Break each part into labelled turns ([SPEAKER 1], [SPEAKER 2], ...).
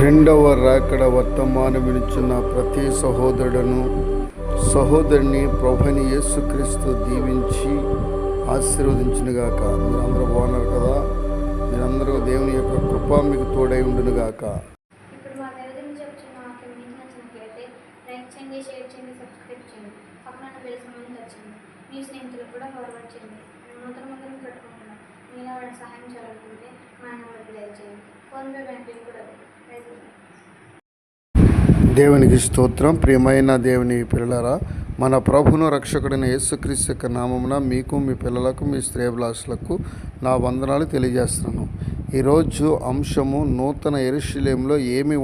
[SPEAKER 1] రెండవ రాకడ వర్తమానమిచ్చున్న ప్రతి సహోదరుని ప్రభువైన యేసుక్రీస్తు దీవించి ఆశీర్వదించునుగాక. మీరందరూ బాగున్నారు కదా? మీరందరూ దేవుని యొక్క కృప మీకు తోడై ఉండునుగాక.
[SPEAKER 2] ఇప్పుడు మా దైవజనులు చెప్తున్న వాక్యం మీకు నచ్చినట్లయితే లైక్ చేయండి, షేర్ చేయండి, సబ్స్క్రైబ్ చేయండి. పక్కన బెల్ సింబల్ నచ్చింది మీ స్నేహితులకు కూడా ఫార్వర్డ్ చేయండి. నూతన మందిరం కట్టుకుంటున్నాం. మీలో వాడికి సహాయం చేయాలనుకుంటే మా నెంబర్కి డైల్ చేయండి. ఫోన్పే బ్యాంక్ లింక్ కూడా
[SPEAKER 1] దేవునికి స్తోత్రం. ప్రియమైన దేవుని పిల్లలారా, మన ప్రభువును రక్షకుడైన యేసుక్రీస్తు యొక్క నామమున మీకు, మీ పిల్లలకు, మీ శ్రేయభిలాషులకు నా వందనాలు తెలియజేస్తున్నాను. ఈరోజు అంశము నూతన యెరూషలేములో ఏమీ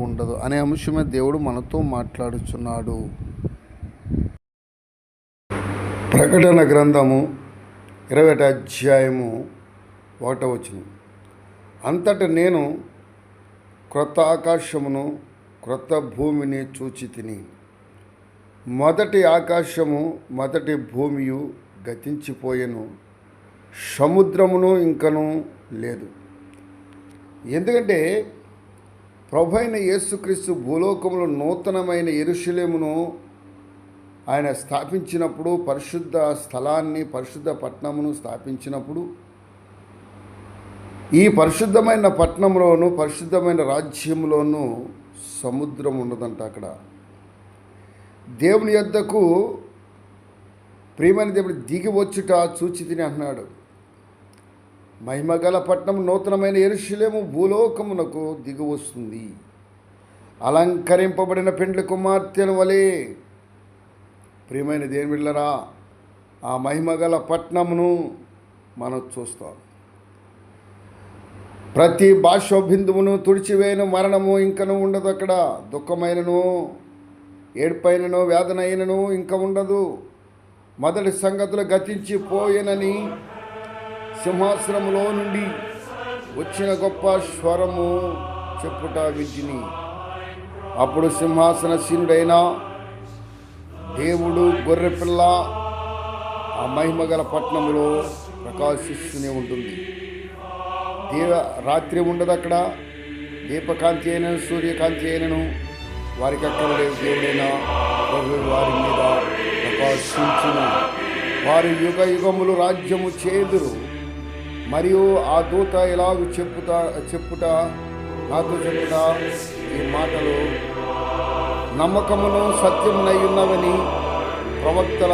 [SPEAKER 1] ఉండదు అనే అంశమే దేవుడు మనతో మాట్లాడుచున్నాడు. ప్రకటన గ్రంథము 20వ అధ్యాయము 1వ వచనం. అంతట నేను క్రొత్త ఆకాశమును క్రొత్త భూమిని చూచితిని. మొదటి ఆకాశము మొదటి భూమియు గతించిపోయెను, సముద్రమును ఇంకను లేదు. ఎందుకంటే ప్రభువైన యేసుక్రీస్తు భూలోకములో నూతనమైన యెరూషలేమును ఆయన స్థాపించినప్పుడు, పరిశుద్ధ స్థలాన్ని, పరిశుద్ధ పట్టణమును స్థాపించినప్పుడు, ఈ పరిశుద్ధమైన పట్టణంలోను, పరిశుద్ధమైన రాజ్యంలోనూ సముద్రం ఉండదంట. అక్కడ దేవుని యొద్దకు ప్రియమైన దేవుడు దిగి వచ్చుట చూచితిని అంటున్నాడు. మహిమగల పట్టణం నూతనమైన యెరూషలేము భూలోకమునకు దిగి వస్తుంది, అలంకరింపబడిన పెండ్లి కుమార్తెల వలె. ప్రియమైన దేవుని బిడ్డలారా, ఆ మహిమగల పట్టణమును మనం చూస్తాం. ప్రతి భాష బిందువును తుడిచివేయను, మరణము ఇంకను ఉండదు. అక్కడ దుఃఖమైనను, ఏడ్పైనను, వేదనైనను ఇంక ఉండదు. మొదటి సంగతులు గతించిపోయేనని సింహాసనములో నుండి వచ్చిన గొప్ప స్వరము చెప్పుట వింటిని. అప్పుడు సింహాసనశీనుడైన దేవుడు గొర్రెపిల్ల ఆ మహిమగల పట్టణములో ప్రకాశిస్తూనే ఉంటుంది. రాత్రి ఉండదు. అక్కడ దీపకాంతి అయినను, సూర్యకాంతి అయినను వారికి అక్కడ లేదు. దేవుడైన ప్రభు వారి మీద ప్రకాశించును. వారి యుగ యుగములు రాజ్యము చేదురు. మరియు ఆ దూత ఇలాగ నాతో చెప్పుట ఈ మాటలు నమ్మకమును సత్యమునై ఉన్నవని ప్రవక్తల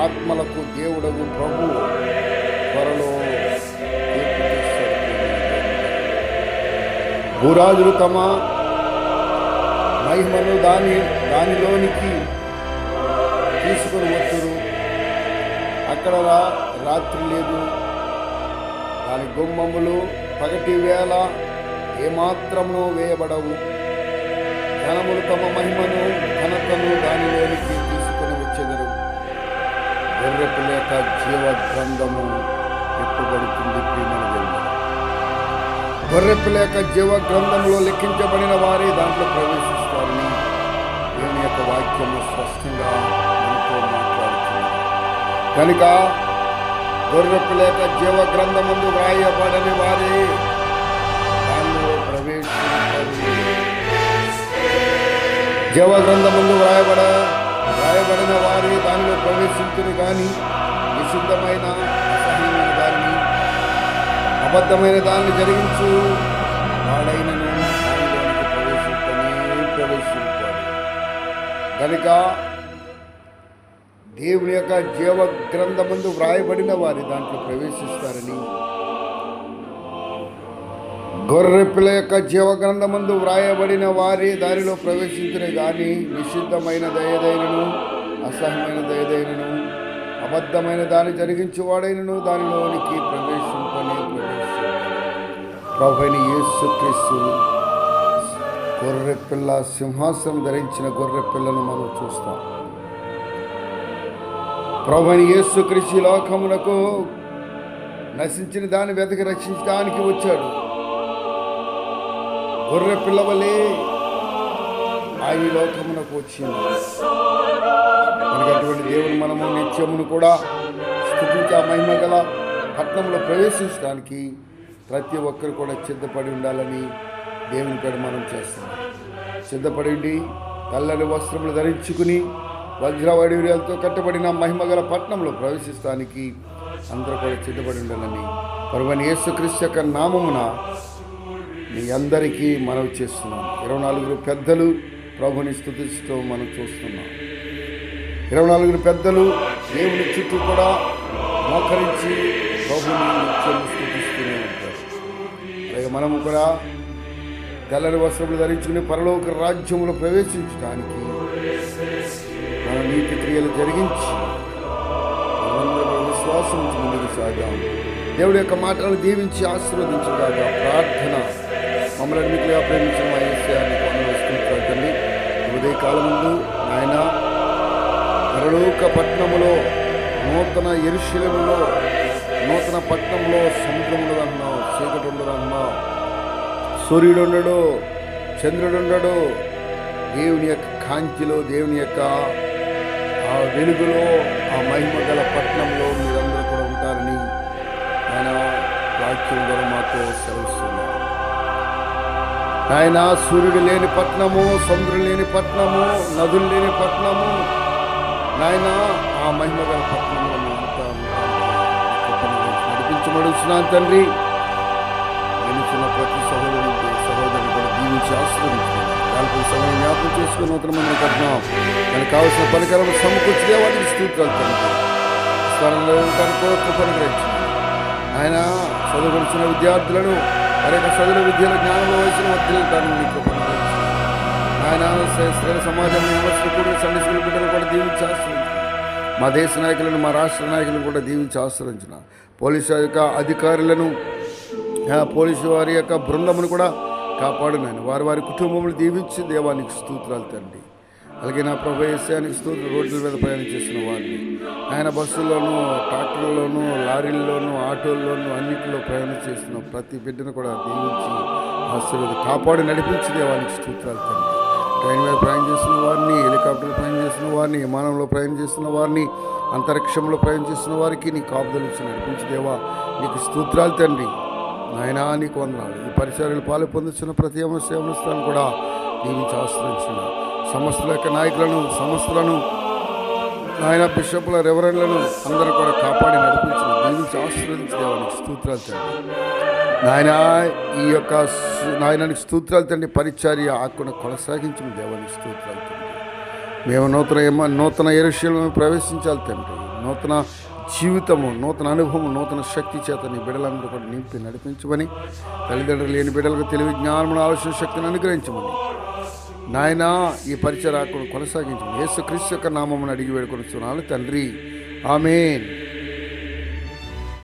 [SPEAKER 1] ఆత్మలకు దేవుడగు ప్రభు త్వరలో భూరాజులు తమ మహిమను దానిలోనికి తీసుకొని వచ్చురు. అక్కడ రాత్రి లేదు. దాని గుమ్మములు పగటి వేళ ఏమాత్రమును వేయబడవు. జనములు తమ మహిమను ఘనతను దానిలోనికి తీసుకొని వచ్చెదరు. గొర్రెపిల్ల యొక్క జీవ గ్రంథము ఎప్పుబడుతుంది. గొర్రెపిల్ల యొక్క జీవ గ్రంథంలో లెక్కించబడిన వారే దాంట్లో ప్రవేశిస్తారని దేవుని యొక్క వాక్యము స్పష్టంగా మనతో మాట్లాడుతుంది. కనుక గొర్రెపిల్ల యొక్క జీవ గ్రంథమందు వ్రాయబడని వారే దానిలో ప్రవేశిస్తారు. జీవ గ్రంథమందు వ్రాయబడిన వారే దానిలో ప్రవేశించును. కానీ నిషిద్ధమైన, అసహ్యమైన దానిని, అబద్ధమైన దాన్ని జరిగించు వాడైనను దానిలోనికి ప్రవేశించాడు. కనుక దేవుని యొక్క జీవ గ్రంథమందు వ్రాయబడిన వారి దాంట్లో ప్రవేశిస్తారని, గొర్రెపిల్ల యొక్క జీవ గ్రంథమందు వ్రాయబడిన వారే దానిలో ప్రవేశించునే కానీ నిషిద్ధమైన దయదైనను, అసహ్యమైన దయదైనను, అబద్ధమైన దాన్ని జరిగించేవాడైనను దానిలోనికి ప్రభువైన యేసుక్రీస్తు గొర్రెపిల్ల సింహాసనం ధరించిన గొర్రెపిల్లను మనం చూస్తాం. ప్రభువైన యేసుక్రీస్తు లోకమునకు నశించిన దాన్ని వెతకి రక్షించడానికి వచ్చాడు. గొర్రెపిల్ల వలె ఆయన లోకమునకు వచ్చింది. మనకి అటువంటి దేవుని మనము నిత్యమును కూడా స్తుతించి ఆ మహిమ గల పట్టణంలో ప్రవేశించడానికి ప్రతి ఒక్కరు కూడా సిద్ధపడి ఉండాలని దేవుని పేరు మనం చేస్తున్నాం. సిద్ధపడి తెల్లని వస్త్రములు ధరించుకుని వజ్రవైడూర్యాలతో కట్టబడిన మహిమగల పట్టణంలో ప్రవేశిస్తానికి అందరూ కూడా సిద్ధపడి ఉండాలని ప్రభువైన యేసుక్రీస్తు యొక్క నామమున మీ అందరికీ మనవి చేస్తున్నాం. 24 పెద్దలు ప్రభుని స్తుతిస్తూ మనం చూస్తున్నాం. 24 పెద్దలు దేవుని చుట్టూ కూడా మోకరించి ప్రభుని నిత్యం స్తుతిస్తూనే ఉంటారు. అలాగే మనము కూడా తెల్లని వస్త్రములు ధరించుకుని పరలోక రాజ్యములో ప్రవేశించడానికి మన నీతి క్రియలు జరిగించి మనందరూ విశ్వాసం నుంచి ముందుకు సాగాం. దేవుడి యొక్క మాటలను దీవించి ఆశీర్వదించగాక ప్రార్థన. మమ్మల్ని అన్నిటిగా ప్రేమించిన మా యేసయ్యని వస్తుందండి. ఉదయకాలం ముందు ఆయన పరలోక పట్టణములో నూతన యెరూషలేములో నూతన పట్టణంలో సముద్రములు అన్నావు, చీకటి ఉండదు అన్నావు, సూర్యుడు ఉండడు, చంద్రుడు ఉండడు. దేవుని యొక్క కాంతిలో, దేవుని యొక్క ఆ వెలుగులో, ఆ మహిమ గల పట్టణంలో మీరందరూ కూడా ఉంటారని ఆయన వాక్యం ద్వారా మాతో సెలవిస్తున్నారు. ఆయన సూర్యుడు లేని పట్టణము, సముద్రం లేని పట్టణము, నదులు లేని పట్టణము, నాయన ఆ మహిమ గల పట్టణంలో నడిపించబడుతున్నాను తండ్రి. వినుచున్న ప్రతి సహోదరుని కూడా దీవించి ఆశీర్వదించుకున్నాను. దానిపై సమయం జ్ఞాపకం చేసుకుని నూతన మందిని కట్టినాం. దానికి కావలసిన పరికరం సమకూర్చి దేవానికి స్తోత్రాలు తండ్రి. స్థలంలో అనుగ్రహించింది. ఆయన చదువుకొచ్చిన విద్యార్థులను వారి యొక్క చదువు విద్యలో జ్ఞానంలో వయసున వర్ధిల్లుతాను మీకు ఆయన శ్రేణ సమాజం యూనివర్సిటీ కూడా సండే స్కూల్ బిడ్డలు కూడా దీవించి ఆశ్రయించిన మా దేశ నాయకులను, మా రాష్ట్ర నాయకులను కూడా దీవించి ఆశ్రయించిన పోలీసు యొక్క అధికారులను, పోలీసు వారి యొక్క బృందమును కూడా కాపాడునాను. వారి వారి కుటుంబములు దీవించి దేవానికి స్తోత్రాలు తండ్రి. అలాగే నా ప్రభు యేసయ్యానికి స్తోత్రం. రోడ్ల మీద ప్రయాణం చేసిన వారిని ఆయన బస్సుల్లోనూ, ట్రాక్టర్లోనూ, లారీల్లోనూ, ఆటోల్లోనూ అన్నింటిలో ప్రయాణం చేసిన ప్రతి బిడ్డను కూడా దీవించి కాపాడి నడిపించి దేవానికి స్తోత్రాలు తండ్రి. ట్రైన్ మీద ప్రయాణం చేసిన వారిని, హెలికాప్టర్ ప్రయాణం చేసిన వారిని, విమానంలో ప్రయాణం చేసిన వారిని, అంతరిక్షంలో ప్రయాణం చేసిన వారికి నీ కాపుదలు ఇచ్చి నడిపించి దేవా నీకు స్తోత్రాలు తండ్రి. నాయనా నీకు వందనాలు. ఈ పరిచర్యలు పాలు పొందుతున్న ప్రతి సేవస్థానం కూడా దీవించి ఆశ్రయించిన సమస్తల యొక్క నాయకులను, సంస్థలను, ఆయన బిషప్ల, రెవరెండ్లను అందరూ కూడా కాపాడి నడిపించిన దీవించి ఆశీర్వదించి దేవానికి స్తోత్రాలు తండ్రి. నాయన ఈ యొక్క నాయనానికి స్తోత్రాలు తండ్రి. పరిచర్య ఆకును కొనసాగించిన దేవానికి స్తోత్రాలు తండ్రి. మేము నూతన యెరూషలేములో ప్రవేశించాలి తండ్రి. నూతన జీవితము, నూతన అనుభవం, నూతన శక్తి చేత నీ బిడ్డలందరూ కూడా నింపి నడిపించమని, తల్లిదండ్రులు లేని బిడ్డలకు తెలివి, జ్ఞానమును, ఆలోచన శక్తిని అనుగ్రహించమని నాయన ఈ పరిచర్య ఆకును కొనసాగించమని యేసుక్రీస్తు యొక్క నామమును అడిగి వేడుకొనిస్తున్నాను తండ్రి. ఆమేన్.